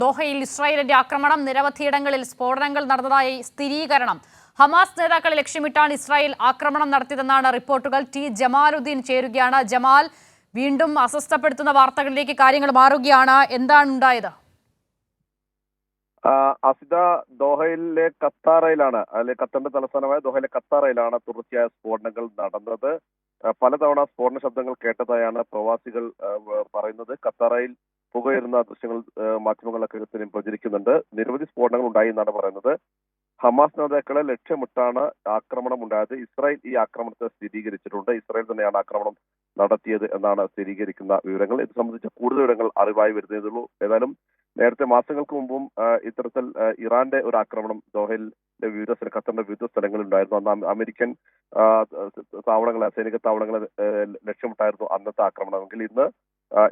ദോഹയിൽ ഇസ്രായേലിന്റെ ആക്രമണം, നിരവധിയിടങ്ങളിൽ സ്ഫോടനങ്ങൾ നടന്നതായി സ്ഥിരീകരണം. ഹമാസ് നേതാക്കളെ ലക്ഷ്യമിട്ടാണ് ഇസ്രായേൽ ആക്രമണം നടത്തിയതെന്നാണ് റിപ്പോർട്ടുകൾ. ടി ജമാലുദ്ദീൻ ചേരുകയാണ്. ജമാൽ, വീണ്ടും അസ്വസ്ഥപ്പെടുത്തുന്ന വാർത്തകളിലേക്ക് കാര്യങ്ങൾ മാറുകയാണ്. എന്താണ് ഉണ്ടായത്? അസിത, ദോഹയിലെ ഖത്താറയിലാണ്, അല്ലെ ഖത്തറിന്റെ തലസ്ഥാനമായ ദോഹയിലെ ഖത്താറയിലാണ് തുടർച്ചയായ സ്ഫോടനങ്ങൾ നടന്നത്. പലതവണ സ്ഫോടന ശബ്ദങ്ങൾ കേട്ടതായാണ് പ്രവാസികൾ പറയുന്നത്. ഖത്താറയിൽ പുകയുന്ന ദൃശ്യങ്ങൾ മാധ്യമങ്ങളിലൊക്കെ പ്രചരിക്കുന്നുണ്ട്. നിരവധി സ്ഫോടനങ്ങൾ ഉണ്ടായി എന്നാണ് പറയുന്നത്. ഹമാസ് നേതാക്കളെ ലക്ഷ്യമിട്ടാണ് ആക്രമണം ഉണ്ടായത്. ഇസ്രായേൽ ഈ ആക്രമണത്തെ സ്ഥിരീകരിച്ചിട്ടുണ്ട്. ഇസ്രായേൽ തന്നെയാണ് ആക്രമണം നടത്തിയത് എന്നാണ് സ്ഥിരീകരിക്കുന്ന വിവരങ്ങൾ. ഇത് സംബന്ധിച്ച കൂടുതൽ വിവരങ്ങൾ അറിവായി വരുന്നതേയുള്ളൂ. ഏതായാലും നേരത്തെ മാസങ്ങൾക്ക് മുമ്പും ഇത്തരത്തിൽ ഇറാന്റെ ഒരു ആക്രമണം ദോഹയിലെ ഖത്തറിന്റെ വിവിധ സ്ഥലങ്ങളിൽ ഉണ്ടായിരുന്നു. അന്ന് അമേരിക്കൻ താവളങ്ങളെ, സൈനിക താവളങ്ങളെ ലക്ഷ്യമിട്ടായിരുന്നു അന്നത്തെ ആക്രമണമെങ്കിൽ ഇന്ന്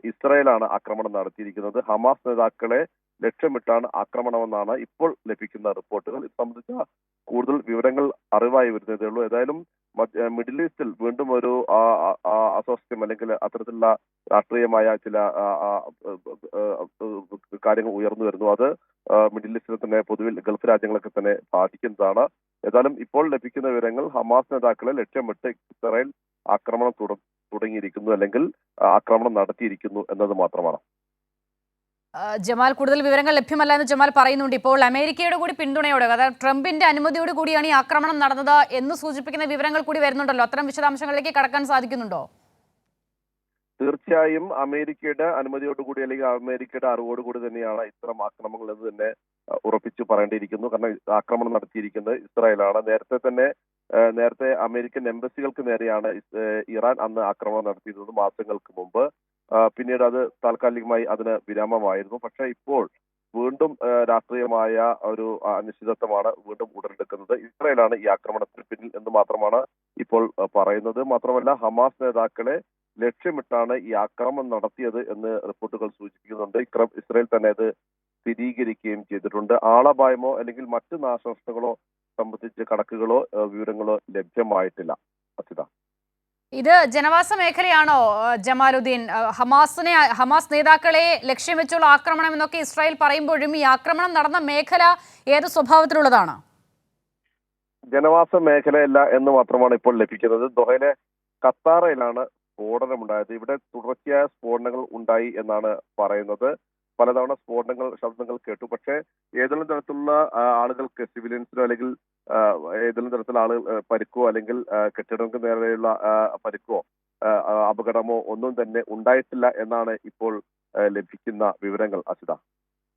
ഇസ്രായേലാണ് ആക്രമണം നടത്തിയിരിക്കുന്നത്. ഹമാസ് നേതാക്കളെ ലക്ഷ്യമിട്ടാണ് ആക്രമണമെന്നാണ് ഇപ്പോൾ ലഭിക്കുന്ന റിപ്പോർട്ടുകൾ. ഇത് സംബന്ധിച്ച കൂടുതൽ വിവരങ്ങൾ അറിവായി വരുന്നതേ ഉള്ളൂ. ഏതായാലും മിഡിൽ ഈസ്റ്റിൽ വീണ്ടും ഒരു അസ്വാസ്ഥ്യം അല്ലെങ്കിൽ അത്തരത്തിലുള്ള രാഷ്ട്രീയമായ ചില കാര്യങ്ങൾ ഉയർന്നു വരുന്നു. അത് മിഡിൽ ഈസ്റ്റിൽ തന്നെ പൊതുവിൽ ഗൾഫ് രാജ്യങ്ങളൊക്കെ തന്നെ ബാധിക്കുന്നതാണ്. ഏതായാലും ഇപ്പോൾ ലഭിക്കുന്ന വിവരങ്ങൾ ഹമാസ് നേതാക്കളെ ലക്ഷ്യമിട്ട് ഇസ്രായേൽ ആക്രമണം തുടങ്ങിയിരിക്കുന്നു, അല്ലെങ്കിൽ ആക്രമണം നടത്തിയിരിക്കുന്നു എന്നത് മാത്രമാണ്. ജമാൽ, കൂടുതൽ വിവരങ്ങൾ ലഭ്യമല്ല എന്ന് ജമാൽ പറയുന്നുണ്ട്. ഇപ്പോൾ അമേരിക്കയുടെ കൂടി പിന്തുണയോടെ, അതായത് ട്രംപിന്റെ അനുമതിയോട് കൂടിയാണ് ഈ ആക്രമണം നടന്നത് എന്ന് സൂചിപ്പിക്കുന്ന വിവരങ്ങൾ കൂടി വരുന്നുണ്ടല്ലോ. അത്തരം വിശദാംശങ്ങളിലേക്ക് കടക്കാൻ സാധിക്കുന്നുണ്ടോ? തീർച്ചയായും അമേരിക്കയുടെ അനുമതിയോടുകൂടി അല്ലെങ്കിൽ അമേരിക്കയുടെ അറിവോടുകൂടി തന്നെയാണ് ഇത്തരം ആക്രമണങ്ങൾ എന്ന് തന്നെ ഉറപ്പിച്ചു പറയേണ്ടിയിരിക്കുന്നു. കാരണം ആക്രമണം നടത്തിയിരിക്കുന്നത് ഇസ്രായേലാണ്. നേരത്തെ അമേരിക്കൻ എംബസികൾക്ക് നേരെയാണ് ഇറാൻ അന്ന് ആക്രമണം നടത്തിയിരുന്നത് മാസങ്ങൾക്ക് മുമ്പ്. പിന്നീട് അത് താൽക്കാലികമായി അതിന് വിരാമമായിരുന്നു. പക്ഷെ ഇപ്പോൾ വീണ്ടും രാഷ്ട്രീയമായ ഒരു അനിശ്ചിതത്വമാണ് വീണ്ടും ഉടലെടുക്കുന്നത്. ഇസ്രായേലാണ് ഈ ആക്രമണത്തിന് പിന്നിൽ എന്ന് മാത്രമാണ് ഇപ്പോൾ പറയുന്നത്. മാത്രമല്ല ഹമാസ് നേതാക്കളെ ലക്ഷ്യമിട്ടാണ് ഈ ആക്രമണം നടത്തിയത് എന്ന് റിപ്പോർട്ടുകൾ സൂചിപ്പിക്കുന്നുണ്ട്. ഇസ്രായേൽ തന്നെ അത് സ്ഥിരീകരിക്കുകയും ചെയ്തിട്ടുണ്ട്. ആളപായമോ അല്ലെങ്കിൽ മറ്റ് നാശനഷ്ടങ്ങളോ സംബന്ധിച്ച് കണക്കുകളോ വിവരങ്ങളോ ലഭ്യമായിട്ടില്ല. അസിത, ഇത് ജനവാസ മേഖലയാണോ ജമാലുദ്ദീൻ? ഹമാസ് നേതാക്കളെ ലക്ഷ്യം വെച്ചുള്ള ആക്രമണം എന്നൊക്കെ ഇസ്രായേൽ പറയുമ്പോഴും ഈ ആക്രമണം നടന്ന മേഖല ഏത് സ്വഭാവത്തിലുള്ളതാണ്? ജനവാസ മേഖലയല്ല എന്ന് മാത്രമാണ് ഇപ്പോൾ ലഭിക്കുന്നത്. ദോഹയിലെ ഖത്താറയിലാണ് സ്ഫോടനമുണ്ടായത്. ഇവിടെ തുടർച്ചയായ സ്ഫോടനങ്ങൾ ഉണ്ടായി എന്നാണ് പറയുന്നത്. പലതവണ ശബ്ദങ്ങൾ കേട്ടു. പക്ഷേ ഏതെങ്കിലും തരത്തിലുള്ള ആളുകൾക്ക്, സിവിലിയൻസിനോ അല്ലെങ്കിൽ ഏതെങ്കിലും തരത്തിലുള്ള ആളുകൾ പരിക്കോ അല്ലെങ്കിൽ കെട്ടിടങ്ങൾക്ക് നേരെയുള്ള പരിക്കോ അപകടമോ ഒന്നും തന്നെ ഉണ്ടായിട്ടില്ല എന്നാണ് ഇപ്പോൾ ലഭിക്കുന്ന വിവരങ്ങൾ. അസിത.